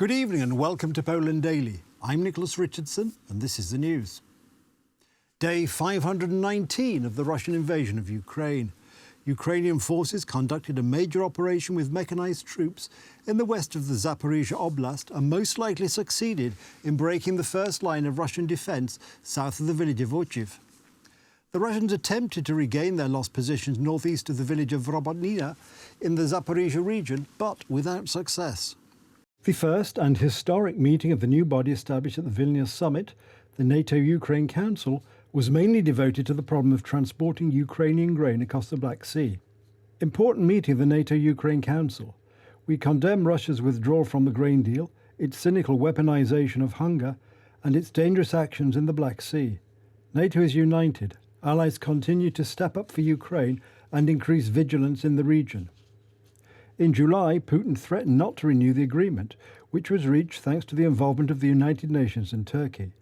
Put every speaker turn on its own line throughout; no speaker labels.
Good evening and welcome to Poland Daily. I'm Nicholas Richardson and this is the news. Day 519 of the Russian invasion of Ukraine. Ukrainian forces conducted a major operation with mechanized troops in the west of the Zaporizhia Oblast and most likely succeeded in breaking the first line of Russian defence south of the village of Ochiv. The Russians attempted to regain their lost positions northeast of the village of Robotnina in the Zaporizhia region, but without success. The first and historic meeting of the new body established at the Vilnius summit, the NATO-Ukraine Council, was mainly devoted to the problem of transporting Ukrainian grain across the Black Sea. Important meeting of the NATO-Ukraine Council. We condemn Russia's withdrawal from the grain deal, its cynical weaponization of hunger, and its dangerous actions in the Black Sea. NATO is united. Allies continue to step up for Ukraine and increase vigilance in the region. In July, Putin threatened not to renew the agreement, which was reached thanks to the involvement of the United Nations and Turkey.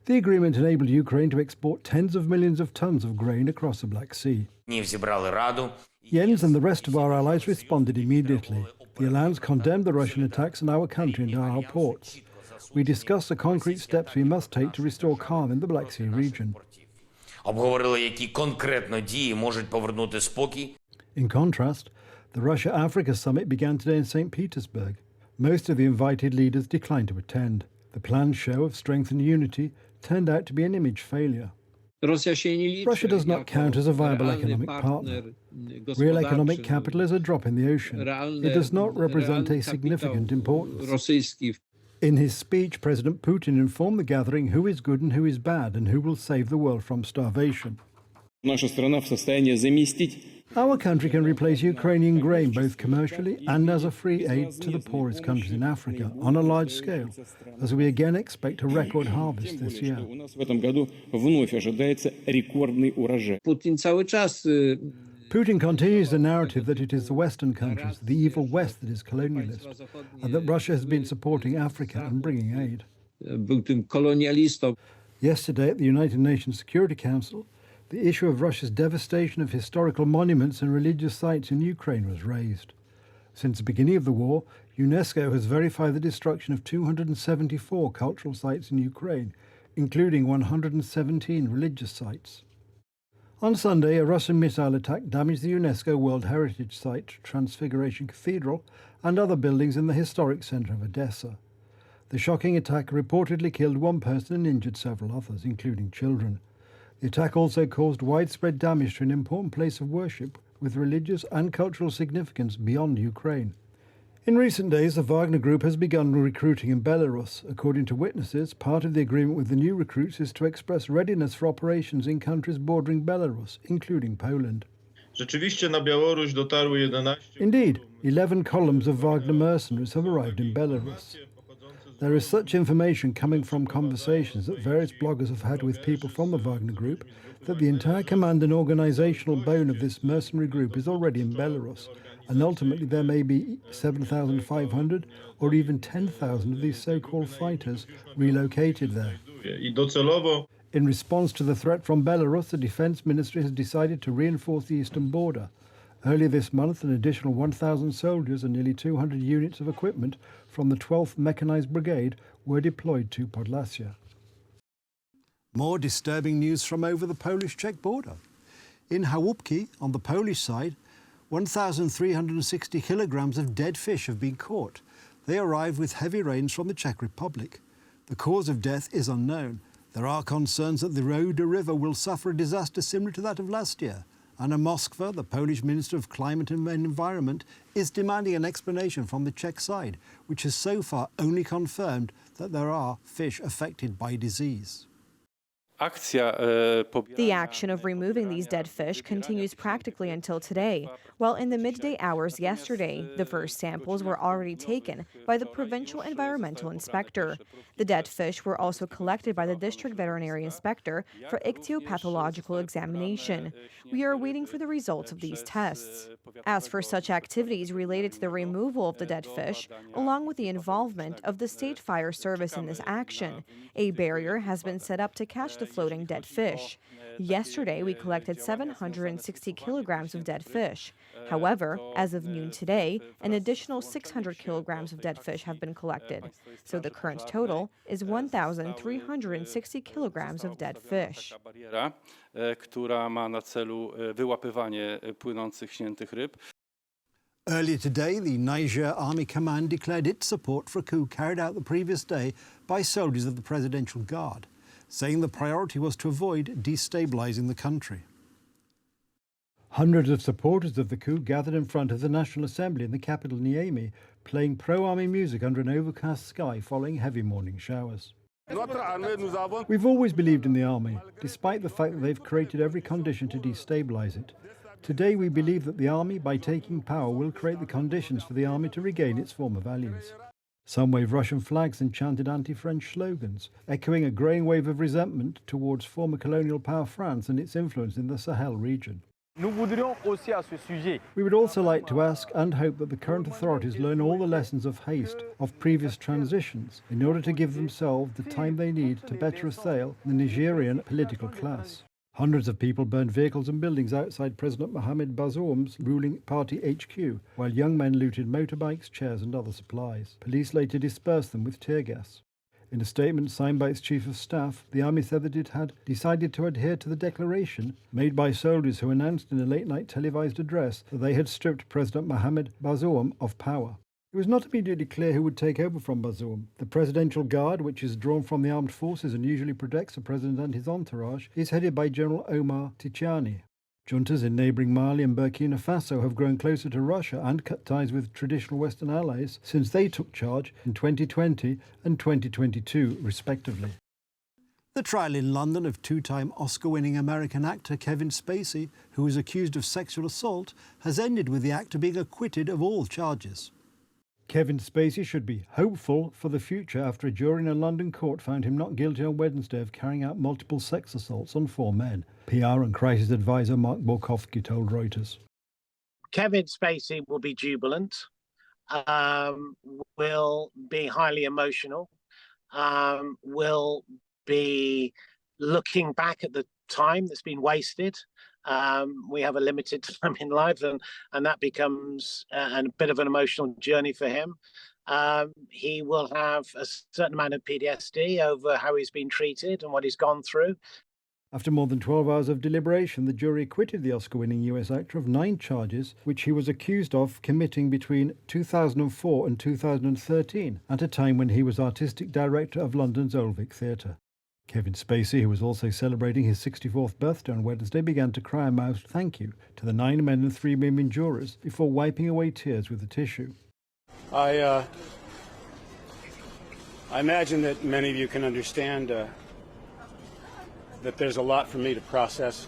The agreement enabled Ukraine to export tens of millions of tons of grain across the Black Sea. Jens and the rest of our allies responded immediately. The alliance condemned the Russian attacks on our country and our ports. We discussed the concrete steps we must take to restore calm in the Black Sea region. In contrast, the Russia-Africa summit began today in St. Petersburg. Most of the invited leaders declined to attend. The planned show of strength and unity turned out to be an image failure. Russia does not count as a viable economic partner. Real economic capital is a drop in the ocean. It does not represent a significant importance. In his speech, President Putin informed the gathering who is good and who is bad and who will save the world from starvation. Our country can replace Ukrainian grain both commercially and as a free aid to the poorest countries in Africa on a large scale, as we again expect a record harvest this year. Putin continues the narrative that it is the Western countries, the evil West, that is colonialist, and that Russia has been supporting Africa and bringing aid. Yesterday at the United Nations Security Council, the issue of Russia's devastation of historical monuments and religious sites in Ukraine was raised. Since the beginning of the war, UNESCO has verified the destruction of 274 cultural sites in Ukraine, including 117 religious sites. On Sunday, a Russian missile attack damaged the UNESCO World Heritage Site Transfiguration Cathedral and other buildings in the historic centre of Odessa. The shocking attack reportedly killed one person and injured several others, including children. The attack also caused widespread damage to an important place of worship with religious and cultural significance beyond Ukraine. In recent days, the Wagner group has begun recruiting in Belarus. According to witnesses, part of the agreement with the new recruits is to express readiness for operations in countries bordering Belarus, including Poland. Indeed, 11 columns of Wagner mercenaries have arrived in Belarus. There is such information coming from conversations that various bloggers have had with people from the Wagner group that the entire command and organizational bone of this mercenary group is already in Belarus, and ultimately there may be 7,500 or even 10,000 of these so-called fighters relocated there. In response to the threat from Belarus, the Defense Ministry has decided to reinforce the eastern border. Earlier this month, an additional 1,000 soldiers and nearly 200 units of equipment from the 12th Mechanized Brigade were deployed to Podlasia. More disturbing news from over the Polish-Czech border. In Chałupki, on the Polish side, 1,360 kilograms of dead fish have been caught. They arrived with heavy rains from the Czech Republic. The cause of death is unknown. There are concerns that the Oder River will suffer a disaster similar to that of last year. Anna Moskva, the Polish Minister of Climate and Environment, is demanding an explanation from the Czech side, which has so far only confirmed that there are fish affected by disease.
The action of removing these dead fish continues practically until today. While in the midday hours yesterday, the first samples were already taken by the provincial environmental inspector. The dead fish were also collected by the district veterinary inspector for ichthyopathological examination. We are waiting for the results of these tests. As for such activities related to the removal of the dead fish, along with the involvement of the State Fire Service in this action, a barrier has been set up to catch the floating dead fish. Yesterday, we collected 760 kilograms of dead fish. However, as of noon today, an additional 600 kilograms of dead fish have been collected. So the current total is 1,360 kilograms of dead fish.
Która ma na celu wyłapywanie płynących, śniętych ryb.
Earlier today, the Niger Army Command declared its support for a coup carried out the previous day by soldiers of the Presidential Guard, saying the priority was to avoid destabilizing the country. Hundreds of supporters of the coup gathered in front of the National Assembly in the capital Niamey, playing pro-army music under an overcast sky following heavy morning showers. We've always believed in the army, despite the fact that they've created every condition to destabilize it. Today we believe that the army, by taking power, will create the conditions for the army to regain its former values. Some waved Russian flags and chanted anti-French slogans, echoing a growing wave of resentment towards former colonial power France and its influence in the Sahel region. We would also like to ask and hope that the current authorities learn all the lessons of haste of previous transitions in order to give themselves the time they need to better assail the Nigerian political class. Hundreds of people burned vehicles and buildings outside President Mohamed Bazoum's ruling party HQ, while young men looted motorbikes, chairs and other supplies. Police later dispersed them with tear gas. In a statement signed by its chief of staff, the army said that it had decided to adhere to the declaration made by soldiers who announced in a late-night televised address that they had stripped President Mohamed Bazoum of power. It was not immediately clear who would take over from Bazoum. The Presidential Guard, which is drawn from the armed forces and usually protects the president and his entourage, is headed by General Omar Tichani. Juntas in neighbouring Mali and Burkina Faso have grown closer to Russia and cut ties with traditional Western allies since they took charge in 2020 and 2022, respectively. The trial in London of two-time Oscar-winning American actor Kevin Spacey, who was accused of sexual assault, has ended with the actor being acquitted of all charges. Kevin Spacey should be hopeful for the future after a jury in a London court found him not guilty on Wednesday of carrying out multiple sex assaults on 4 men. PR and crisis advisor Mark Borkowski told Reuters.
Kevin Spacey will be jubilant, will be highly emotional, will be looking back at the time that's been wasted. We have a limited time in life, and that becomes a bit of an emotional journey for him. He will have a certain amount of PTSD over how he's been treated and what he's gone through.
After more than 12 hours of deliberation, the jury acquitted the Oscar-winning US actor of 9 charges, which he was accused of committing between 2004 and 2013, at a time when he was artistic director of London's Old Vic Theatre. Kevin Spacey, who was also celebrating his 64th birthday on Wednesday, began to cry and mouthed thank you to the 9 men and 3 women jurors before wiping away tears with a tissue.
I imagine that many of you can understand that there's a lot for me to process.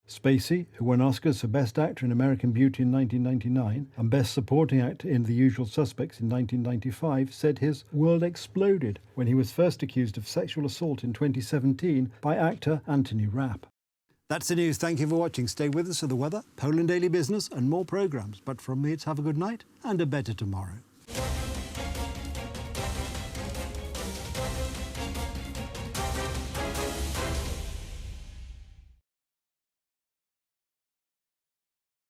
Spacey, who won Oscars for Best Actor in American Beauty in 1999 and Best Supporting Actor in The Usual Suspects in 1995, said his world exploded when he was first accused of sexual assault in 2017 by actor Anthony Rapp. That's the news. Thank you for watching. Stay with us for the weather, Poland Daily Business and more programmes. But from me, it's have a good night and a better tomorrow.